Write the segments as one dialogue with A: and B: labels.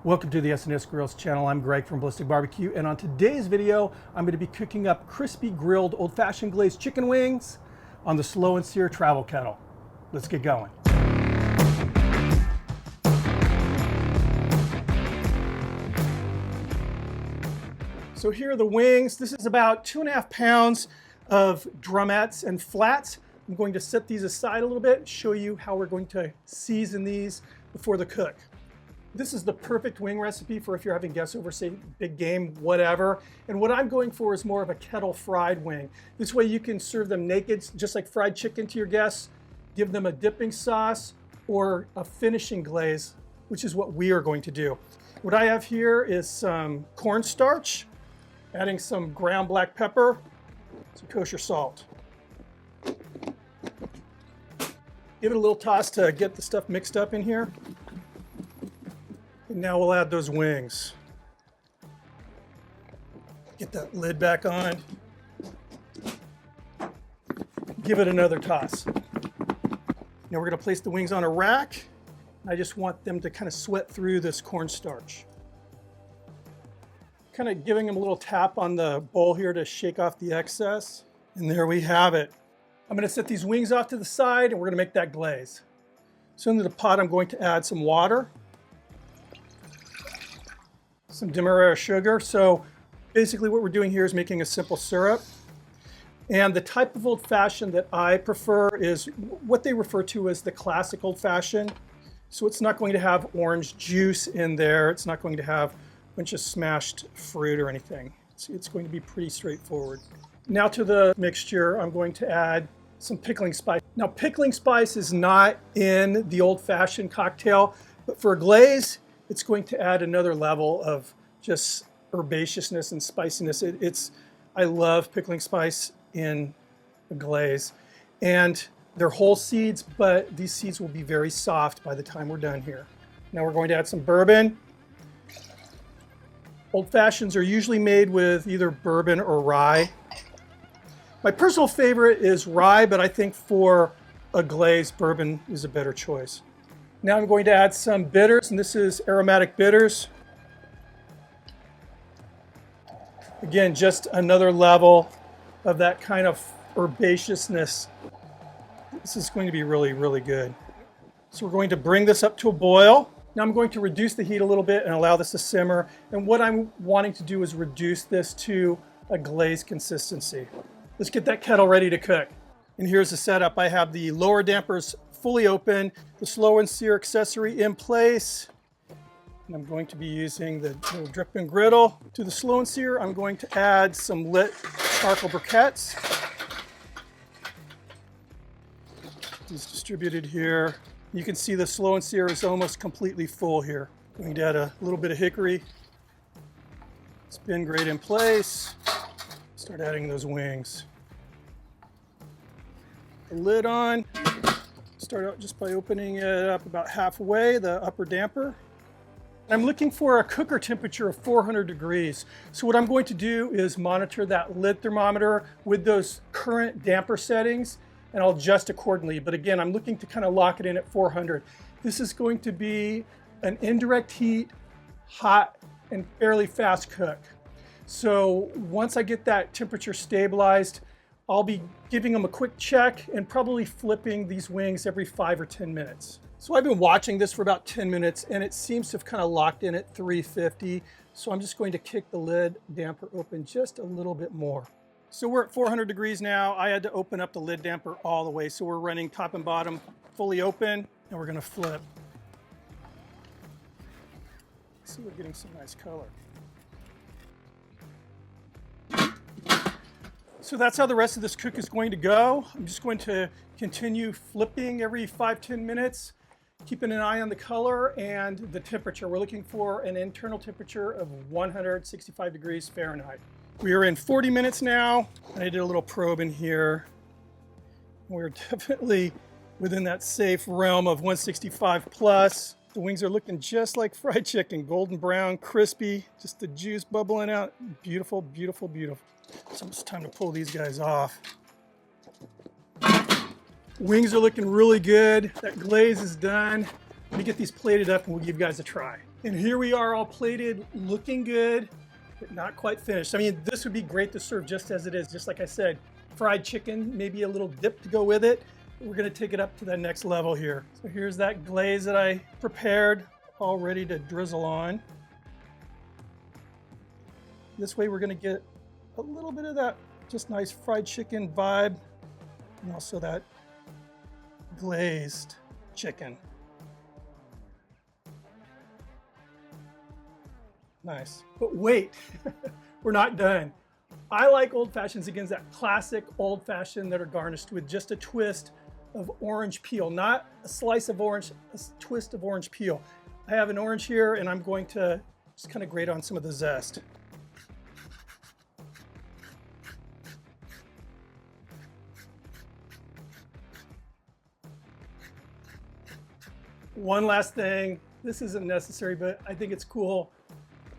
A: Welcome to the S&S Grills channel. I'm Greg from Ballistic BBQ, and on today's video, I'm going to be cooking up crispy grilled old-fashioned glazed chicken wings on the Slow N Sear travel kettle. Let's get going. So here are the wings. This is about 2.5 pounds of drumettes and flats. I'm going to set these aside a little bit, show you how we're going to season these before the cook. This is the perfect wing recipe for if you're having guests over, say big game, whatever. And what I'm going for is more of a kettle fried wing. This way you can serve them naked, just like fried chicken to your guests, give them a dipping sauce or a finishing glaze, which is what we are going to do. What I have here is some cornstarch, adding some ground black pepper, some kosher salt. Give it a little toss to get the stuff mixed up in here. And now we'll add those wings. Get that lid back on. Give it another toss. Now we're going to place the wings on a rack. I just want them to kind of sweat through this cornstarch. Kind of giving them a little tap on the bowl here to shake off the excess. And there we have it. I'm going to set these wings off to the side and we're going to make that glaze. So into the pot I'm going to add some water. Some demerara sugar. So basically what we're doing here is making a simple syrup. And the type of old-fashioned that I prefer is what they refer to as the classic old-fashioned. So it's not going to have orange juice in there. It's not going to have a bunch of smashed fruit or anything. It's going to be pretty straightforward. Now to the mixture, I'm going to add some pickling spice. Now pickling spice is not in the old-fashioned cocktail, but for a glaze, it's going to add another level of just herbaceousness and spiciness. I love pickling spice in a glaze. And they're whole seeds, but these seeds will be very soft by the time we're done here. Now we're going to add some bourbon. Old Fashions are usually made with either bourbon or rye. My personal favorite is rye, but I think for a glaze, bourbon is a better choice. Now I'm going to add some bitters, and this is aromatic bitters. Again, just another level of that kind of herbaceousness. This is going to be really, really good. So we're going to bring this up to a boil. Now I'm going to reduce the heat a little bit and allow this to simmer. And what I'm wanting to do is reduce this to a glaze consistency. Let's get that kettle ready to cook. And here's the setup. I have the lower dampers fully open, the Slow N Sear accessory in place. And I'm going to be using the little dripping griddle. To the Slow N Sear, I'm going to add some lit charcoal briquettes. These distributed here. You can see the Slow N Sear is almost completely full here. I'm going to add a little bit of hickory. Spin grate in place. Start adding those wings. The lid on. Start out just by opening it up about halfway, the upper damper. I'm looking for a cooker temperature of 400 degrees. So what I'm going to do is monitor that lid thermometer with those current damper settings, and I'll adjust accordingly. But again, I'm looking to kind of lock it in at 400. This is going to be an indirect heat, hot, and fairly fast cook. So once I get that temperature stabilized, I'll be giving them a quick check and probably flipping these wings every 5 or 10 minutes. So I've been watching this for about 10 minutes and it seems to have kind of locked in at 350. So I'm just going to kick the lid damper open just a little bit more. So we're at 400 degrees now. I had to open up the lid damper all the way. So we're running top and bottom fully open and we're going to flip. See, we're getting some nice color. So that's how the rest of this cook is going to go. I'm just going to continue flipping every 5-10 minutes, keeping an eye on the color and the temperature. We're looking for an internal temperature of 165 degrees Fahrenheit. We are in 40 minutes now. I did a little probe in here. We're definitely within that safe realm of 165 plus. The wings are looking just like fried chicken, golden brown, crispy, just the juice bubbling out. Beautiful, beautiful, beautiful. So it's time to pull these guys off. Wings are looking really good. That glaze is done. Let me get these plated up and we'll give you guys a try. And here we are all plated, looking good, but not quite finished. I mean, this would be great to serve just as it is. Just like I said, fried chicken, maybe a little dip to go with it. We're gonna take it up to that next level here. So here's that glaze that I prepared, all ready to drizzle on. This way we're gonna get a little bit of that just nice fried chicken vibe, and also that glazed chicken. Nice. But wait, we're not done. I like old fashions, again, that classic old fashioned that are garnished with just a twist of orange peel, not a slice of orange, a twist of orange peel. I have an orange here and I'm going to just kind of grate on some of the zest. One last thing, this isn't necessary, but I think it's cool.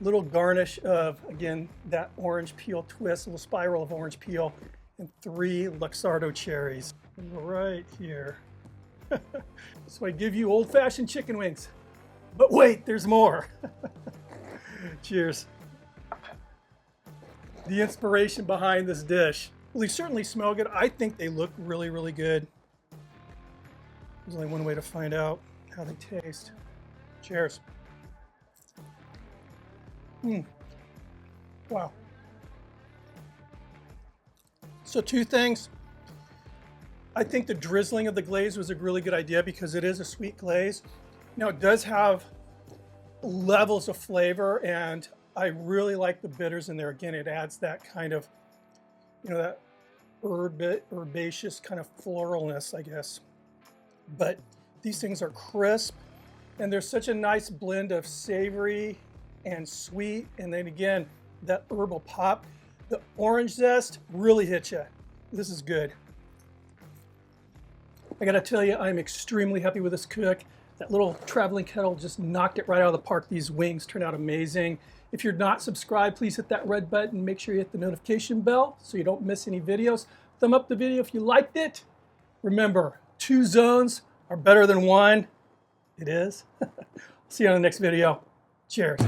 A: Little garnish of, again, that orange peel twist, a little spiral of orange peel, and 3 Luxardo cherries right here. So I give you old-fashioned chicken wings. But wait, there's more. Cheers. The inspiration behind this dish. Well, they certainly smell good. I think they look really, really good. There's only one way to find out how they taste. Cheers. Wow. So 2 things. I think the drizzling of the glaze was a really good idea because it is a sweet glaze. Now it does have levels of flavor, and I really like the bitters in there. Again, it adds that kind of, you know, that herbaceous kind of floralness, I guess. But these things are crisp, and there's such a nice blend of savory and sweet, and then again, that herbal pop. The orange zest really hits you. This is good. I gotta tell you, I'm extremely happy with this cook. That little traveling kettle just knocked it right out of the park. These wings turned out amazing. If you're not subscribed, please hit that red button. Make sure you hit the notification bell so you don't miss any videos. Thumb up the video if you liked it. Remember, 2 zones are better than 1. It is. See you on the next video. Cheers.